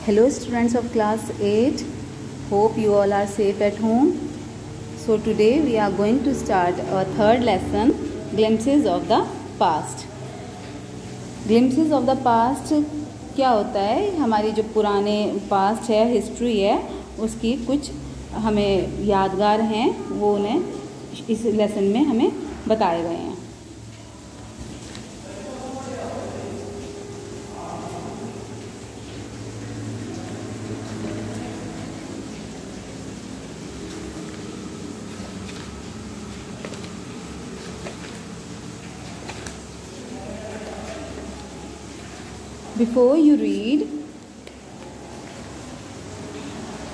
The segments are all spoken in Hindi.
Hello students of class 8, hope you all are safe at home. So today we are going to start our third lesson, Glimpses of the Past. Glimpses of the Past क्या होता है? हमारी जो पुराने पास्ट है, हिस्ट्री है, उसकी कुछ हमें यादगार हैं, वो उन्हें इस लेसन में हमें बताए गए हैं. Before you read,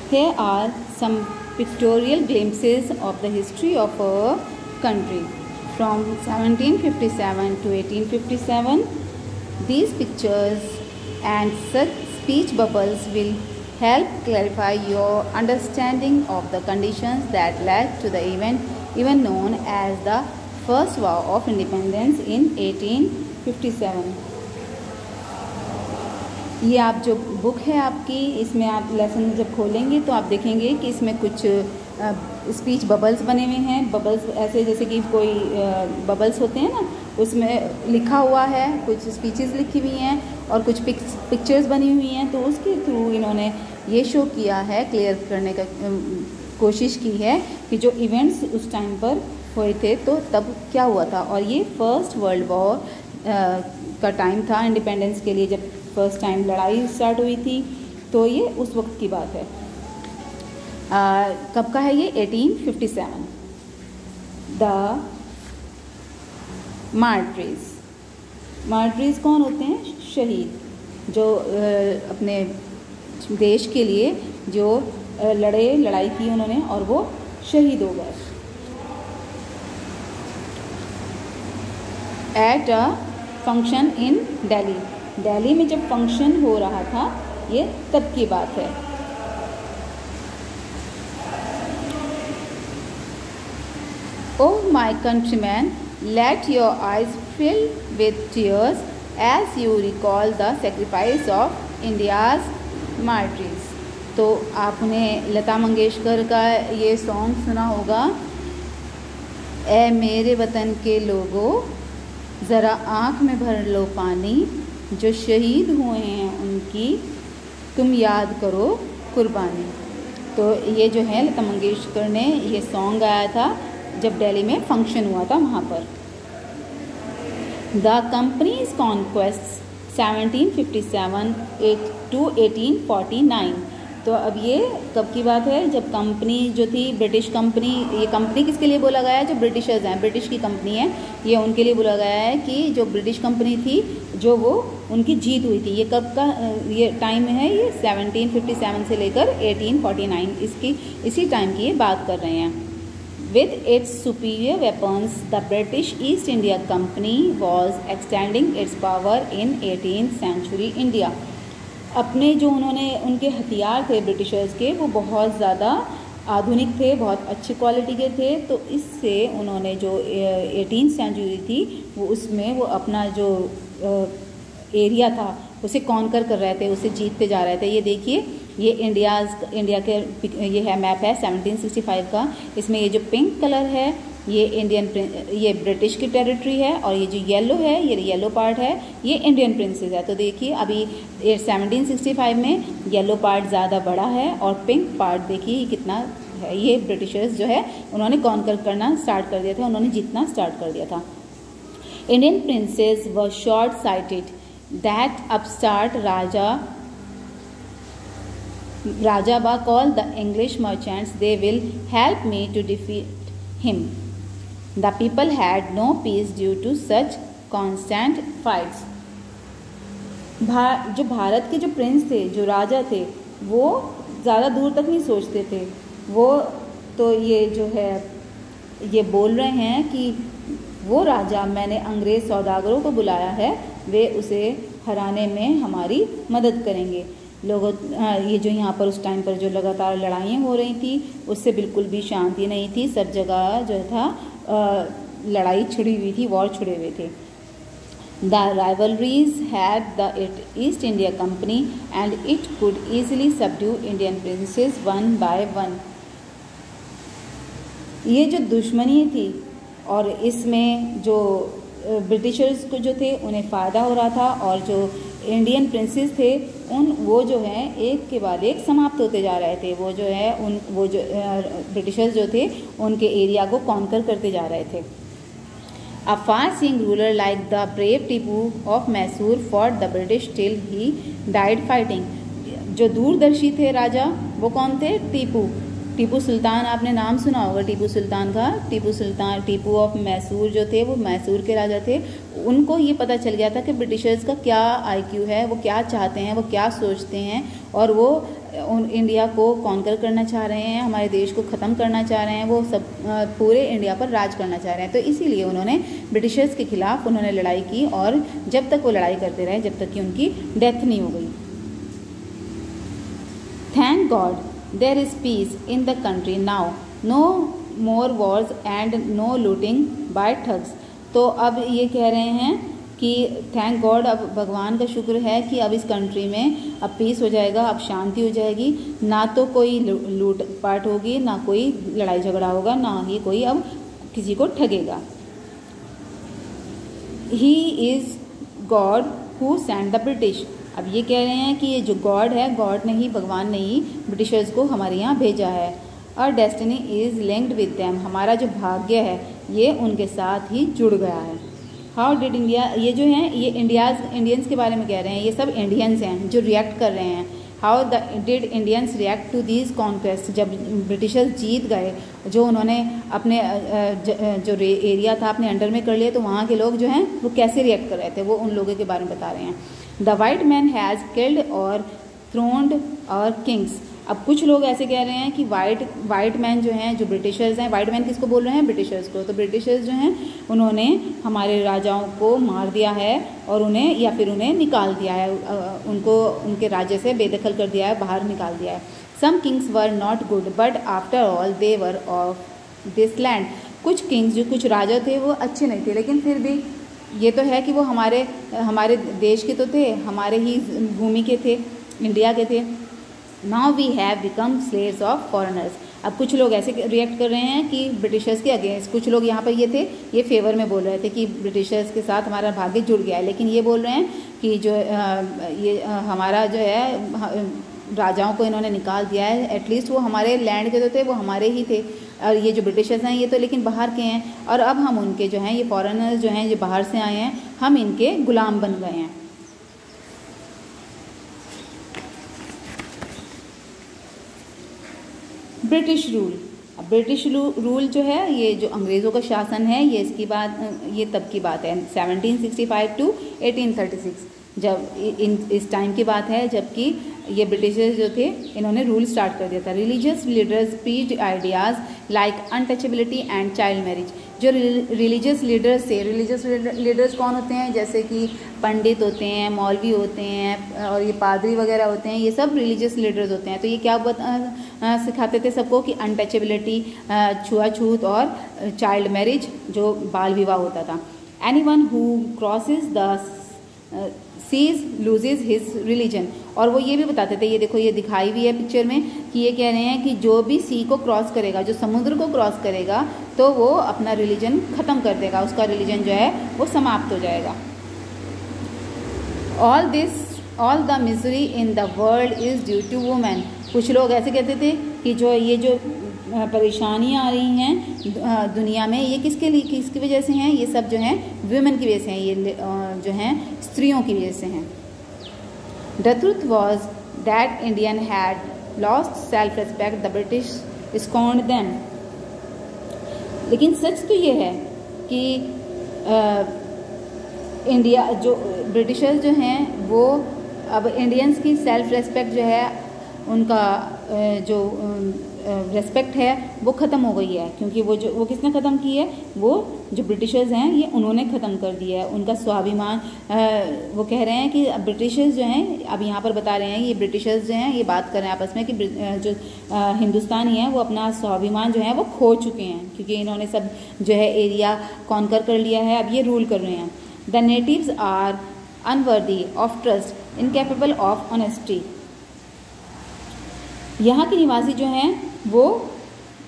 here are some pictorial glimpses of the history of our country from 1757 to 1857. These pictures and such speech bubbles will help clarify your understanding of the conditions that led to the event known as the First War of Independence in 1857. ये आप जो बुक है आपकी, इसमें आप लेसन जब खोलेंगे तो आप देखेंगे कि इसमें कुछ स्पीच बबल्स बने हुए हैं. बबल्स ऐसे जैसे कि कोई बबल्स होते हैं ना, उसमें लिखा हुआ है, कुछ स्पीचेस लिखी हुई हैं और कुछ पिक्चर्स बनी हुई हैं. तो उसके थ्रू इन्होंने ये शो किया है, क्लियर करने का कोशिश की है कि जो इवेंट्स उस टाइम पर हुए थे तो तब क्या हुआ था. और ये फर्स्ट वर्ल्ड वॉर का टाइम था, इंडिपेंडेंस के लिए जब फर्स्ट टाइम लड़ाई स्टार्ट हुई थी. तो ये उस वक्त की बात है. कब का है ये? 1857. द मार्टरीज कौन होते हैं? शहीद, जो अपने देश के लिए जो लड़ाई की उन्होंने और वो शहीद हो गए. At a function in Delhi में जब फंक्शन हो रहा था, ये तब की बात है. Oh my countrymen, let your eyes fill with tears as you recall the sacrifice of India's martyrs. तो आपने लता मंगेशकर का ये सॉन्ग सुना होगा, ए मेरे वतन के लोगों ज़रा आँख में भर लो पानी, जो शहीद हुए हैं उनकी तुम याद करो कुर्बानी. तो ये जो है लता मंगेशकर ने ये सॉन्ग गाया था जब दिल्ली में फंक्शन हुआ था वहाँ पर. The companies conquest 1757 to 1849. तो अब ये कब की बात है? जब कंपनी जो थी, ब्रिटिश कंपनी, ये कंपनी किसके लिए बोला गया है? जो ब्रिटिशर्स हैं, ब्रिटिश की कंपनी है, ये उनके लिए बोला गया है कि जो ब्रिटिश कंपनी थी, जो वो उनकी जीत हुई थी. ये कब का ये टाइम है? ये 1757 से लेकर 1849, इसी टाइम की ये बात कर रहे हैं. With its superior weapons the British East India Company was extending its power in 18th century India. अपने जो उनके हथियार थे ब्रिटिशर्स के, वो बहुत ज़्यादा आधुनिक थे, बहुत अच्छी क्वालिटी के थे. तो इससे उन्होंने जो 18th century थी, वो उसमें वो अपना जो एरिया था उसे कॉन्कर कर रहे थे, उसे जीतते जा रहे थे. ये देखिए, ये इंडिया के ये है मैप है 1765 का. इसमें ये जो पिंक कलर है ये ब्रिटिश की टेरिटरी है, और ये जो येलो है, ये येलो पार्ट है, ये इंडियन प्रिंसेस है. तो देखिए अभी 1765 में येलो पार्ट ज़्यादा बड़ा है और पिंक पार्ट देखिए कितना है. ये ब्रिटिशर्स जो है उन्होंने कॉन्कर करना स्टार्ट कर दिया था, उन्होंने जीतना स्टार्ट कर दिया था. Indian princess were short sighted that upstart Rajaba called the English merchants, they will help me to defeat him. The people had no peace due to such constant fights. जो भारत के जो प्रिंस थे, जो राजा थे, वो ज़्यादा दूर तक नहीं सोचते थे. वो तो ये जो है ये बोल रहे हैं कि वो राजा, मैंने अंग्रेज़ सौदागरों को बुलाया है, वे उसे हराने में हमारी मदद करेंगे. लोगों ये जो यहाँ पर उस टाइम पर जो लगातार लड़ाइयाँ हो रही थी, उससे बिल्कुल भी शांति नहीं थी. सब जगह जो था लड़ाई छिड़ी हुई थी, वॉर छिड़े हुए थे. The rivalries had the East India Company and it could easily subdue Indian princes one by one. ये जो दुश्मनी थी और इसमें जो ब्रिटिशर्स को जो थे उन्हें फ़ायदा हो रहा था और जो इंडियन प्रिंसेस थे वो जो है एक के बाद एक समाप्त होते जा रहे थे। वो जो है वो जो ब्रिटिशर्स जो थे उनके एरिया को कॉन्कर करते जा रहे थे। A far-seeing ruler like the brave Tipu of Mysore fought the British till he died fighting. जो दूरदर्शी थे राजा वो कौन थे? टीपू सुल्तान, आपने नाम सुना होगा टीपू सुल्तान का। टीपू ऑफ मैसूर जो थे वो मैसूर के राजा थे। उनको ये पता चल गया था कि ब्रिटिशर्स का क्या आईक्यू है, वो क्या चाहते हैं, वो क्या सोचते हैं और वो इंडिया को कॉन्कर करना चाह रहे हैं, हमारे देश को ख़त्म करना चाह रहे हैं, वो सब पूरे इंडिया पर राज करना चाह रहे हैं। तो इसीलिए उन्होंने ब्रिटिशर्स के खिलाफ उन्होंने लड़ाई की और जब तक वो लड़ाई करते रहे जब तक कि उनकी डेथ नहीं हो गई। Thank God there is peace in the country now, no more wars and no looting by thugs. तो अब ये कह रहे हैं कि थैंक गॉड, अब भगवान का शुक्र है कि अब इस कंट्री में अब पीस हो जाएगा, अब शांति हो जाएगी, ना तो कोई लूट पाट होगी, ना कोई लड़ाई झगड़ा होगा, ना ही कोई अब किसी को ठगेगा। He is God who send the British. अब ये कह रहे हैं कि ये जो गॉड है, गॉड ने ही, भगवान ने ही ब्रिटिशर्स को हमारे यहाँ भेजा है। और destiny is linked with them, हमारा जो भाग्य है ये उनके साथ ही जुड़ गया है। हाउ डिड इंडिया, ये जो हैं ये इंडियंस के बारे में कह रहे हैं, ये सब इंडियंस हैं जो रिएक्ट कर रहे हैं। How did Indians react to these conquest, जब ब्रिटिशर्स जीत गए, जो उन्होंने अपने जो एरिया था अपने अंडर में कर लिया, तो वहाँ के लोग जो हैं वो कैसे रिएक्ट कर रहे थे, वो उन लोगों के बारे में बता रहे हैं। The white man has killed और थ्रोन्ड और किंग्स। अब कुछ लोग ऐसे कह रहे हैं कि वाइट मैन जो हैं, जो ब्रिटिशर्स हैं, वाइट मैन किसको बोल रहे हैं? ब्रिटिशर्स को। तो ब्रिटिशर्स जो हैं उन्होंने हमारे राजाओं को मार दिया है और उन्हें या फिर उन्हें निकाल दिया है, उनको उनके राज्य से बेदखल कर दिया है, बाहर निकाल दिया है। Some kings were not good but after all they were of this land. कुछ किंग्स, जो कुछ राजा थे वो अच्छे नहीं थे, लेकिन फिर भी ये तो है कि वो हमारे देश के तो थे, हमारे ही भूमि के थे, इंडिया के थे। Now we have become slaves of foreigners. अब कुछ लोग ऐसे रिएक्ट कर रहे हैं कि ब्रिटिशर्स के अगेंस्ट, कुछ लोग यहाँ पर ये थे, ये फेवर में बोल रहे थे कि ब्रिटिशर्स के साथ हमारा भाग्य जुड़ गया है, लेकिन ये बोल रहे हैं कि जो ये हमारा जो है राजाओं को इन्होंने निकाल दिया है, एटलीस्ट वो हमारे लैंड के तो थे, वो हमारे ही थे, और ये जो ब्रिटिशर्स हैं ये तो लेकिन बाहर के हैं, और अब हम उनके जो हैं ये फॉरेनर्स जो हैं जो बाहर से आए हैं, हम इनके गुलाम बन गए हैं। British rule. अब ब्रिटिश रूल जो है ये जो अंग्रेज़ों का शासन है, ये इसकी बात, ये तब की बात है 1765 टू 1836, जब इस टाइम की बात है जबकि ये ब्रिटिशर्स जो थे इन्होंने रूल स्टार्ट कर दिया था। Religious leaders preached ideas like untouchability and child marriage. जो रिलीजियस लीडर्स थे, रिलीजियस लीडर्स कौन होते हैं? जैसे कि पंडित होते हैं, मौलवी होते हैं और ये पादरी वगैरह होते हैं, ये सब रिलीजियस लीडर्स होते हैं। तो ये क्या सिखाते थे सबको कि अनटचेबिलिटी, छुआछूत और चाइल्ड मैरिज, जो बाल विवाह होता था। Anyone who crosses the seas loses his religion. और वो ये भी बताते थे, ये देखो ये दिखाई हुई है पिक्चर में, कि ये कह रहे हैं कि जो भी सी को क्रॉस करेगा, जो समुद्र को क्रॉस करेगा, तो वो अपना रिलीजन ख़त्म कर देगा, उसका रिलीजन जो है वो समाप्त हो जाएगा। All the misery in the world is due to women. कुछ लोग ऐसे कहते थे कि जो ये जो परेशानियाँ आ रही हैं दुनिया में, ये किसकी वजह से हैं? ये सब जो हैं वुमेन की वजह से हैं, ये जो हैं स्त्रियों की वजह से हैं। The truth was that Indian had lost self respect, the British scorned them. लेकिन सच तो ये है कि इंडिया जो ब्रिटिशर्स जो हैं वो अब इंडियंस की सेल्फ रिस्पेक्ट जो है, उनका जो रेस्पेक्ट है वो ख़त्म हो गई है, क्योंकि वो किसने ख़त्म की है? वो जो ब्रिटिशर्स हैं ये उन्होंने ख़त्म कर दिया है उनका स्वाभिमान। वो कह रहे हैं कि ब्रिटिशर्स जो हैं, अब यहाँ पर बता रहे हैं ये ब्रिटिशर्स जो हैं ये बात कर रहे हैं आपस में कि जो हिंदुस्तानी हैं वो अपना स्वाभिमान जो है वो खो चुके हैं, क्योंकि इन्होंने सब जो है एरिया कॉन्कर कर लिया है, अब ये रूल कर रहे हैं। The natives are unworthy of trust, incapable of honesty. यहाँ के निवासी जो हैं वो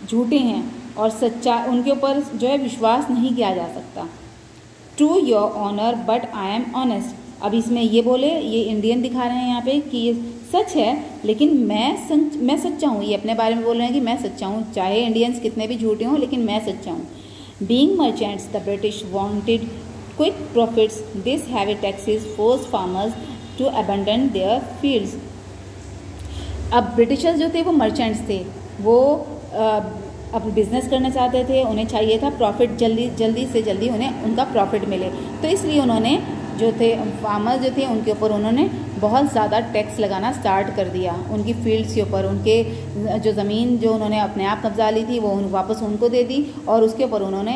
झूठे हैं और सच्चा उनके ऊपर जो है विश्वास नहीं किया जा सकता। True your honour but I am honest. अब इसमें ये बोले, ये इंडियन दिखा रहे हैं यहाँ पे कि ये सच है लेकिन मैं सच्चा हूँ। ये अपने बारे में बोल रहे हैं कि मैं सच्चा हूँ, चाहे इंडियंस कितने भी झूठे हों लेकिन मैं सच्चा हूँ। Being merchants the British wanted quick profits, this heavy taxes force farmers to abandon their fields. अब ब्रिटिशर्स जो थे वो मर्चेंट्स थे, वो अब बिज़नेस करना चाहते थे, उन्हें चाहिए था प्रॉफिट, जल्दी से जल्दी उन्हें उनका प्रॉफिट मिले। तो इसलिए उन्होंने जो थे फार्मर्स जो थे उनके ऊपर उन्होंने बहुत ज़्यादा टैक्स लगाना स्टार्ट कर दिया। उनकी फील्ड्स के ऊपर, उनके जो ज़मीन जो उन्होंने अपने आप कब्जा ली थी वो वापस उनको दे दी और उसके ऊपर उन्होंने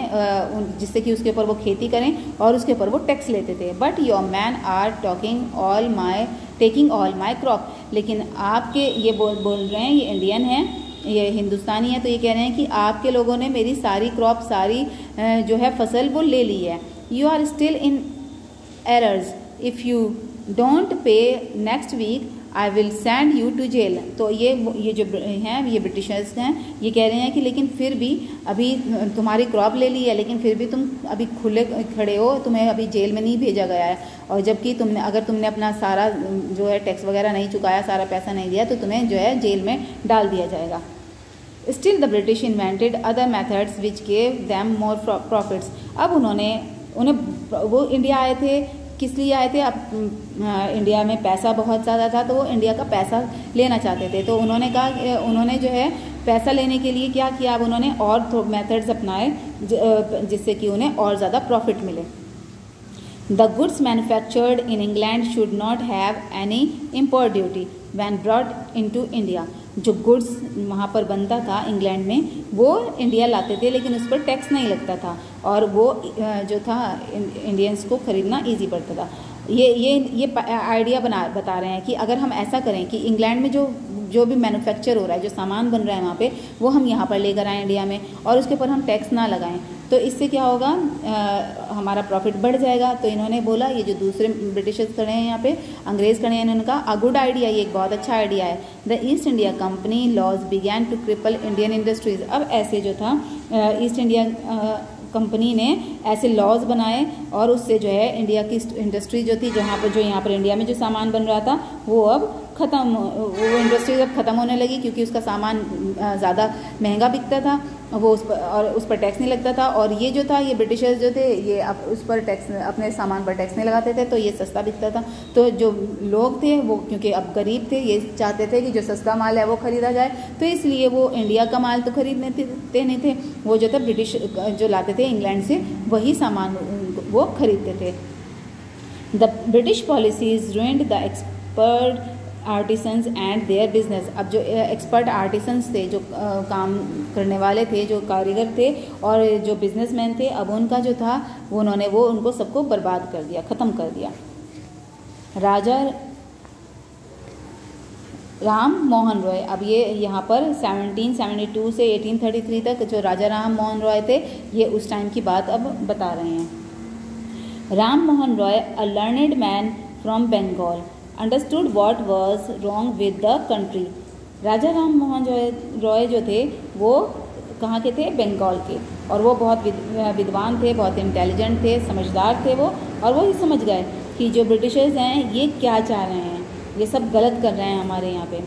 जिससे कि उसके ऊपर वो खेती करें और उसके ऊपर वो टैक्स लेते थे। But your man are taking all my crop. लेकिन आपके ये बोल रहे हैं, ये इंडियन हैं, ये हिंदुस्तानी है, तो ये कह रहे हैं कि आपके लोगों ने मेरी सारी क्रॉप, सारी जो है फसल वो ले ली है। You are still in errors, if you don't pay next week I will send you to jail. तो ये जो हैं, ये ब्रिटिशर्स हैं, ये कह रहे हैं कि लेकिन फिर भी अभी तुम्हारी क्रॉप ले ली है लेकिन फिर भी तुम अभी खुले खड़े हो, तुम्हें अभी जेल में नहीं भेजा गया है। और जबकि अगर तुमने अपना सारा जो है टैक्स वगैरह नहीं चुकाया, सारा पैसा नहीं दिया, तो तुम्हें जो है जेल में डाल दिया जाएगा। Still the British invented other methods which gave them more profits. अब वो इंडिया आए थे, किस लिए आए थे? अब इंडिया में पैसा बहुत ज़्यादा था तो वो इंडिया का पैसा लेना चाहते थे। तो उन्होंने जो है पैसा लेने के लिए क्या किया, अब उन्होंने और मेथड्स अपनाए जिससे कि उन्हें और ज़्यादा प्रॉफिट मिले। The goods manufactured in England should not have any import duty when brought into India. जो गुड्स वहाँ पर बनता था इंग्लैंड में, वो इंडिया लाते थे लेकिन उस पर टैक्स नहीं लगता था और वो जो था इंडियंस को ख़रीदना इजी पड़ता था। ये आइडिया बता रहे हैं कि अगर हम ऐसा करें कि इंग्लैंड में जो भी मैन्युफैक्चर हो रहा है, जो सामान बन रहा है वहाँ पे, वो हम यहाँ पर लेकर आएँ इंडिया में और उसके ऊपर हम टैक्स ना लगाएं, तो इससे क्या होगा, हमारा प्रॉफिट बढ़ जाएगा। तो इन्होंने बोला, ये जो दूसरे ब्रिटिशर्स खड़े हैं यहाँ पे, अंग्रेज़ खड़े हैं, इन्होंने कहा अ गुड आइडिया, ये एक बहुत अच्छा आइडिया है। The East India Company laws began to cripple Indian industries. अब ऐसे जो था ईस्ट इंडिया कंपनी ने ऐसे लॉज बनाए और उससे जो है इंडिया की इंडस्ट्री जो थी, यहाँ पर इंडिया में जो सामान बन रहा था वो अब वो इंडस्ट्रीज अब ख़त्म होने लगी क्योंकि उसका सामान ज़्यादा महंगा बिकता था, वो उस पर टैक्स नहीं लगता था। और ये जो था, ये ब्रिटिशर्स जो थे, ये अब उस पर टैक्स, अपने सामान पर टैक्स नहीं लगाते थे, तो ये सस्ता बिकता था। तो जो लोग थे वो क्योंकि अब गरीब थे, ये चाहते थे कि जो सस्ता माल है वो ख़रीदा जाए, तो इसलिए वो इंडिया का माल तो खरीदते नहीं थे, वो जो था ब्रिटिश जो लाते थे इंग्लैंड से, वही सामान वो खरीदते थे। The British policies ruined the expert artisans and their business. अब जो एक्सपर्ट आर्टिसंस थे, जो काम करने वाले थे, जो कारीगर थे और जो बिजनेसमैन थे, अब उनका जो था उन्होंने उनको सबको बर्बाद कर दिया, ख़त्म कर दिया। राजा राम मोहन रॉय, अब ये यहाँ पर 1772 से 1833 तक जो राजा राम मोहन रॉय थे, ये उस टाइम की बात अब बता रहे हैं। Ram Mohan Roy, a learned man from Bengal, understood what was wrong with the country. Raja Ram Mohan Roy जो थे वो कहाँ के थे? बंगाल के। और वो बहुत विद्वान थे, बहुत इंटेलिजेंट थे, समझदार थे वो, और वो ही समझ गए कि जो ब्रिटिशर्स हैं ये क्या चाह रहे हैं, ये सब गलत कर रहे हैं हमारे यहाँ पे।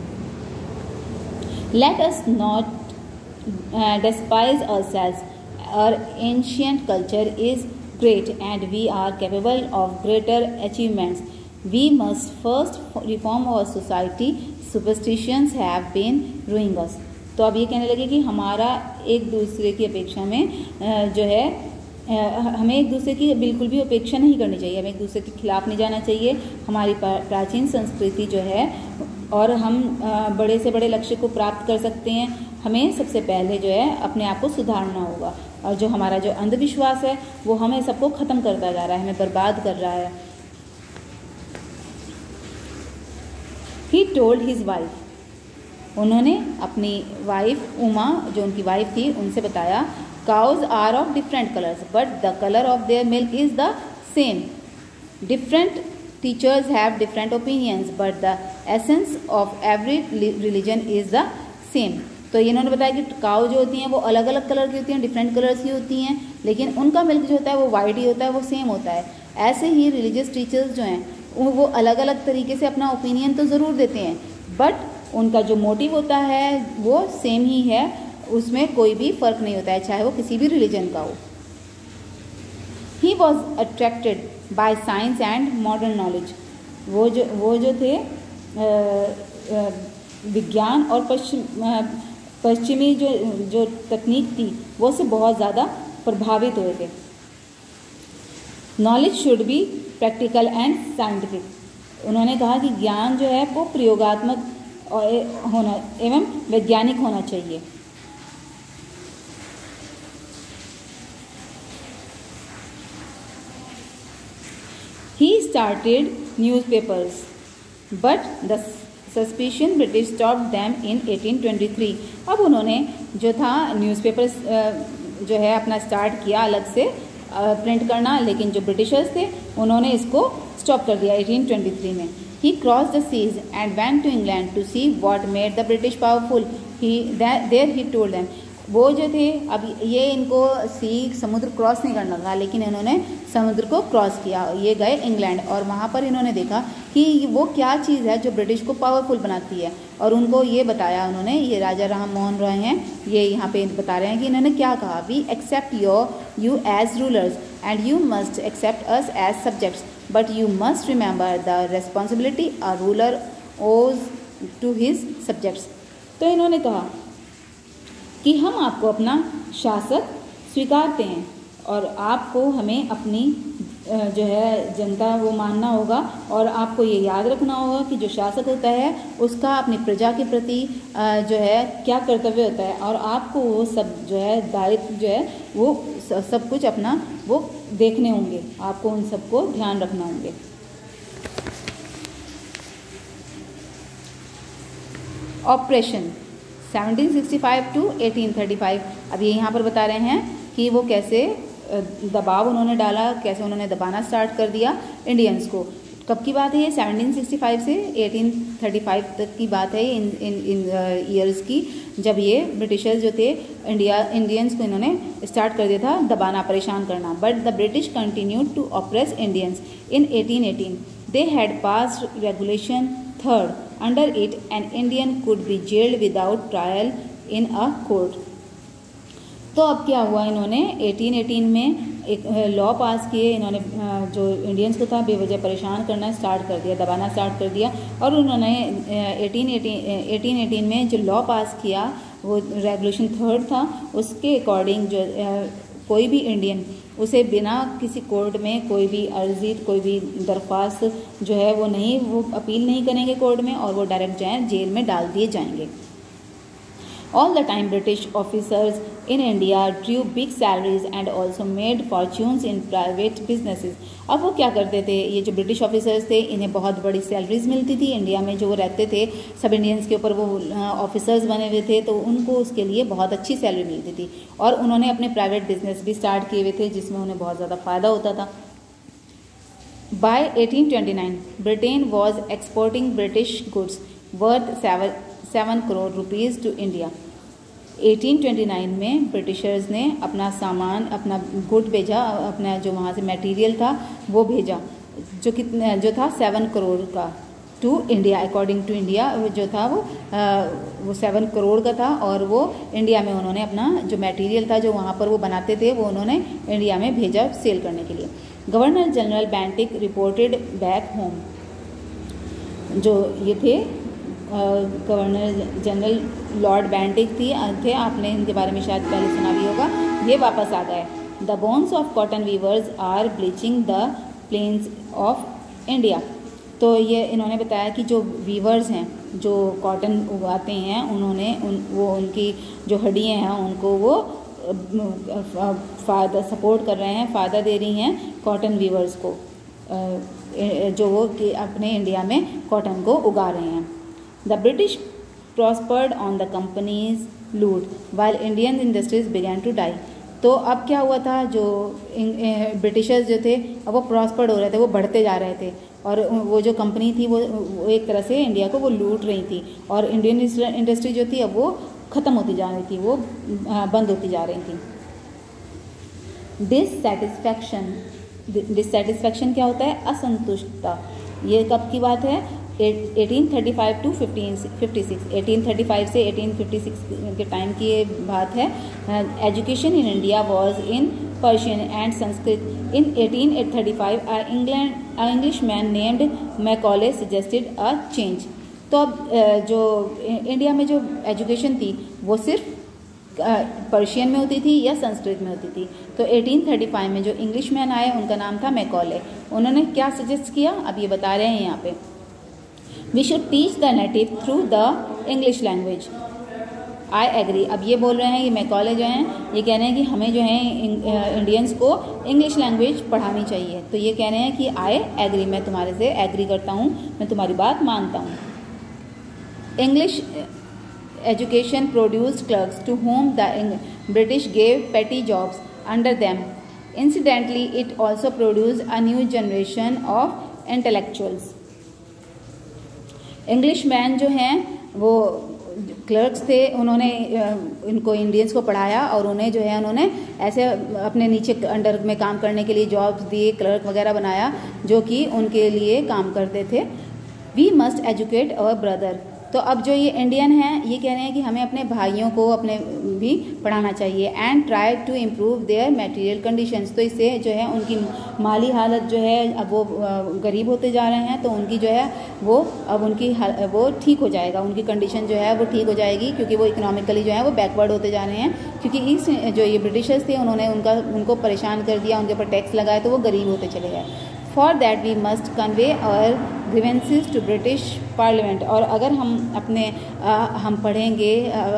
Let us not despise ourselves, our ancient culture is great and we are capable of greater achievements. We must first reform our society. Superstitions have been ruining us. तो अब ये कहने लगे कि हमारा एक दूसरे की अपेक्षा में जो है, हमें एक दूसरे की बिल्कुल भी अपेक्षा नहीं करनी चाहिए, हमें एक दूसरे के खिलाफ नहीं जाना चाहिए। हमारी प्राचीन संस्कृति जो है, और हम बड़े से बड़े लक्ष्य को प्राप्त कर सकते हैं। हमें सबसे पहले जो है अपने आप को सुधारना होगा, और जो हमारा जो अंधविश्वास है वो हमें सबको ख़त्म करता जा रहा है, हमें बर्बाद कर रहा है। He told his wife, उन्होंने अपनी वाइफ उमा, जो उनकी वाइफ थी, उनसे बताया, cows are of different colors but the color of their milk is the same. Different teachers have different opinions but the essence of every religion is the same. तो इन्होंने बताया कि काऊ जो होती हैं वो अलग अलग कलर की होती हैं, डिफरेंट कलर्स की होती हैं, लेकिन उनका मिल्क जो होता है वो वाइट ही होता है, वो सेम होता है। ऐसे ही रिलीजियस टीचर्स जो हैं वो अलग अलग तरीके से अपना ओपिनियन तो ज़रूर देते हैं, बट उनका जो मोटिव होता है वो सेम ही है, उसमें कोई भी फ़र्क नहीं होता है, चाहे वो किसी भी रिलीजन का हो। He was attracted by science and modern knowledge. वो जो थे विज्ञान और पश्चिमी जो तकनीक थी वो से बहुत ज़्यादा प्रभावित हुए थे। Knowledge should be practical and scientific. उन्होंने कहा कि ज्ञान जो है वो प्रयोगात्मक होना एवं वैज्ञानिक होना चाहिए। He started newspapers, but the suspicion British stopped them in 1823। अब उन्होंने जो था न्यूज़पेपर्स जो है अपना स्टार्ट किया अलग से प्रिंट करना, लेकिन जो ब्रिटिशर्स थे उन्होंने इसको स्टॉप कर दिया 1823 में। He crossed the seas and went to England to see what made the British powerful। There he told them। वो जो थे, अब ये इनको समुद्र क्रॉस नहीं करना था, लेकिन इन्होंने समुद्र को क्रॉस किया। ये गए इंग्लैंड और वहाँ पर इन्होंने देखा कि वो क्या चीज़ है जो ब्रिटिश को पावरफुल बनाती है, और उनको ये बताया उन्होंने। ये राजा राम मोहन रॉय हैं, ये यहाँ पे बता रहे हैं कि इन्होंने क्या कहा। We accept you as rulers and you must accept us as subjects, but you must remember the responsibility a ruler owes to his subjects. तो इन्होंने कहा कि हम आपको अपना शासक स्वीकारते हैं और आपको हमें अपनी जो है जनता वो मानना होगा, और आपको ये याद रखना होगा कि जो शासक होता है उसका अपनी प्रजा के प्रति जो है क्या कर्तव्य होता है, और आपको वो सब जो है दायित्व जो है वो सब कुछ अपना वो देखने होंगे, आपको उन सबको ध्यान रखना होंगे। Operation 1765 to 1835। अब ये यहाँ पर बता रहे हैं कि वो कैसे दबाव उन्होंने डाला, कैसे उन्होंने दबाना स्टार्ट कर दिया इंडियंस को। कब की बात है ये? 1765 से 1835 तक की बात है इन ईयर्स की, जब ये ब्रिटिशर्स जो थे इंडियंस को इन्होंने स्टार्ट कर दिया था दबाना, परेशान करना। But the British continued to oppress Indians. In 1818 they had passed regulation 3rd। Under it, an Indian could be jailed without trial in a court। तो अब क्या हुआ, इन्होंने 1818 में एक लॉ पास किए इन्होंने, जो इंडियंस को था बेवजह परेशान करना स्टार्ट कर दिया, दबाना स्टार्ट कर दिया। और उन्होंने 1818 में जो लॉ पास किया वो रेगुलेशन 3rd था, उसके अकॉर्डिंग जो कोई भी इंडियन उसे बिना किसी कोर्ट में कोई भी अर्जी, कोई भी दरख्वास्त जो है वो अपील नहीं करेंगे कोर्ट में, और वो डायरेक्ट जेल में डाल दिए जाएंगे। All the time British officers in India drew big salaries and also made fortunes in private businesses। अब वो क्या करते थे, ये जो ब्रिटिश ऑफिसर्स थे इन्हें बहुत बड़ी सैलरीज मिलती थी। इंडिया में जो वो रहते थे सब इंडियंस के ऊपर वो ऑफिसर्स बने हुए थे, तो उनको उसके लिए बहुत अच्छी सैलरी मिलती थी, और उन्होंने अपने प्राइवेट बिजनेस भी स्टार्ट किए हुए थे जिसमें उन्हें बहुत ज़्यादा फ़ायदा होता था। By 1829 Britain was exporting British goods worth 7 crore rupees to India। 1829 में ब्रिटिशर्स ने अपना सामान, अपना गुड भेजा, अपना जो वहाँ से मटेरियल था वो भेजा, जो था 7 करोड़ का to India. According to India जो था वो 7 करोड़ का था, और वो इंडिया में उन्होंने अपना जो मटेरियल था जो वहाँ पर वो बनाते थे वो उन्होंने इंडिया में भेजा सेल करने के लिए। Governor general Bentinck reported back home. जो ये थे गवर्नर जनरल लॉर्ड बेंटिक थे, आपने इनके बारे में शायद पहले सुना भी होगा। ये वापस आ गए। The bones of cotton weavers are bleaching the plains of India. तो ये इन्होंने बताया कि जो वीवर्स हैं जो कॉटन उगाते हैं उनकी जो हड्डियाँ हैं उनको वो फ़ायदा सपोर्ट कर रहे हैं, फ़ायदा दे रही हैं कॉटन वीवर्स को, जो वो कि अपने इंडिया में कॉटन को उगा रहे हैं। The British prospered on the company's loot while Indian industries began to die। तो अब क्या हुआ था, जो ब्रिटिशर्स जो थे अब वो प्रॉस्पर्ड हो रहे थे, वो बढ़ते जा रहे थे, और वो जो कंपनी थी वो एक तरह से इंडिया को वो लूट रही थी, और इंडियन इंडस्ट्री जो थी अब वो ख़त्म होती जा रही थी, वो बंद होती जा रही थी। डिससेटिस्फैक्शन क्या होता है, असंतुष्टता। ये कब की बात है, 1835 टू 1856, 1835 से 1856 के टाइम की ये बात है। Education in India was in Persian and Sanskrit. In 1835 English man named Macaulay suggested a change. तो अब जो इंडिया में जो एजुकेशन थी वो सिर्फ पर्शियन में होती थी या संस्कृत में होती थी। तो 1835 में जो इंग्लिश मैन आए उनका नाम था मैकॉले। उन्होंने क्या सजेस्ट किया, अब ये बता रहे हैं यहाँ पे, we should teach the native through the English language. I agree. अब ये बोल रहे हैं, ये मैकॉले जो हैं ये कह रहे हैं कि हमें जो है इंडियंस को इंग्लिश लैंग्वेज पढ़ानी चाहिए। तो ये कह रहे हैं कि आई एग्री, मैं तुम्हारे से एग्री करता हूँ, मैं तुम्हारी बात मानता हूँ। English education produced clerks to whom the British gave petty jobs under them. Incidentally, it also produced a new generation of intellectuals. Englishman जो हैं वो क्लर्क्स थे, उन्होंने इनको इंडियंस को पढ़ाया और उन्हें जो है उन्होंने ऐसे अपने नीचे अंडर में काम करने के लिए जॉब्स दिए, क्लर्क वगैरह बनाया जो कि उनके लिए काम करते थे। We must educate our brother. तो अब जो ये इंडियन हैं ये कह रहे हैं कि हमें अपने भाइयों को अपने भी पढ़ाना चाहिए। And try to improve their material conditions. तो इससे जो है उनकी माली हालत जो है अब वो गरीब होते जा रहे हैं, तो उनकी जो है वो अब उनकी वो ठीक हो जाएगा, उनकी कंडीशन जो है वो ठीक हो जाएगी, क्योंकि वो इकोनॉमिकली जो है वो बैकवर्ड होते जा रहे हैं। क्योंकि इस जो ये ब्रिटिशर्स थे उन्होंने उनको परेशान कर दिया, उनके ऊपर टैक्स लगाए, तो वो गरीब होते चले गए। For that we must convey our grievances to British parliament. और अगर हम अपने हम पढ़ेंगे,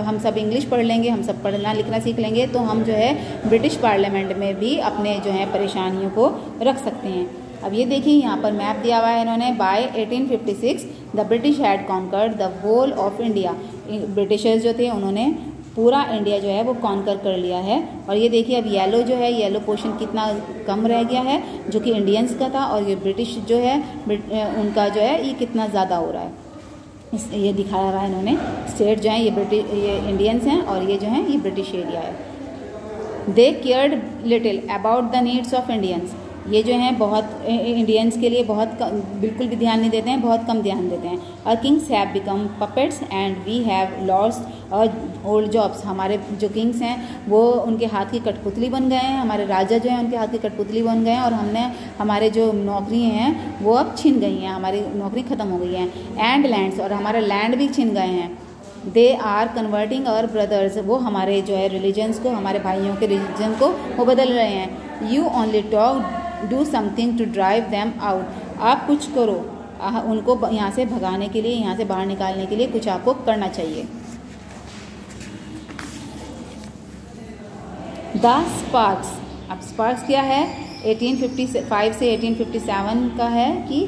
हम सब इंग्लिश पढ़ लेंगे, हम सब पढ़ना लिखना सीख लेंगे, तो हम जो है ब्रिटिश पार्लियामेंट में भी अपने जो है परेशानियों को रख सकते हैं। अब ये देखिए यहाँ पर मैप दिया हुआ है इन्होंने। By 1856 the British had conquered the whole of India. Britishers जो थे उन्होंने पूरा इंडिया जो है वो कॉन्कर कर लिया है। और ये देखिए अब येलो जो है, येलो पोर्शन कितना कम रह गया है जो कि इंडियंस का था, और ये ब्रिटिश जो है उनका जो है ये कितना ज़्यादा हो रहा है। ये दिखाया रहा है इन्होंने। स्टेट जो है ये इंडियंस हैं और ये जो है ये ब्रिटिश एरिया है। They cared little about the needs of Indians. ये जो हैं बहुत इंडियंस के लिए बहुत बिल्कुल भी ध्यान नहीं देते हैं, बहुत कम ध्यान देते हैं। और kings have become puppets and we have lost old jobs. हमारे जो किंग्स हैं वो उनके हाथ की कठपुतली बन गए हैं, हमारे राजा जो हैं उनके हाथ की कठपुतली बन गए हैं, और हमने हमारे जो नौकरी हैं वो अब छिन गई हैं, हमारी नौकरी ख़त्म हो गई हैं। एंड लैंड्स, और हमारे लैंड भी छिन गए हैं। They are converting our brothers, वो हमारे जो है रिलीजन्स को, हमारे भाइयों के रिलीजन को वो बदल रहे हैं। You only talk do something to drive them out. आप कुछ करो, उनको यहाँ से भगाने के लिए, यहाँ से बाहर निकालने के लिए कुछ आपको करना चाहिए। The sparks. अब स्पार्क्स क्या है, 1855 से 1857 का है कि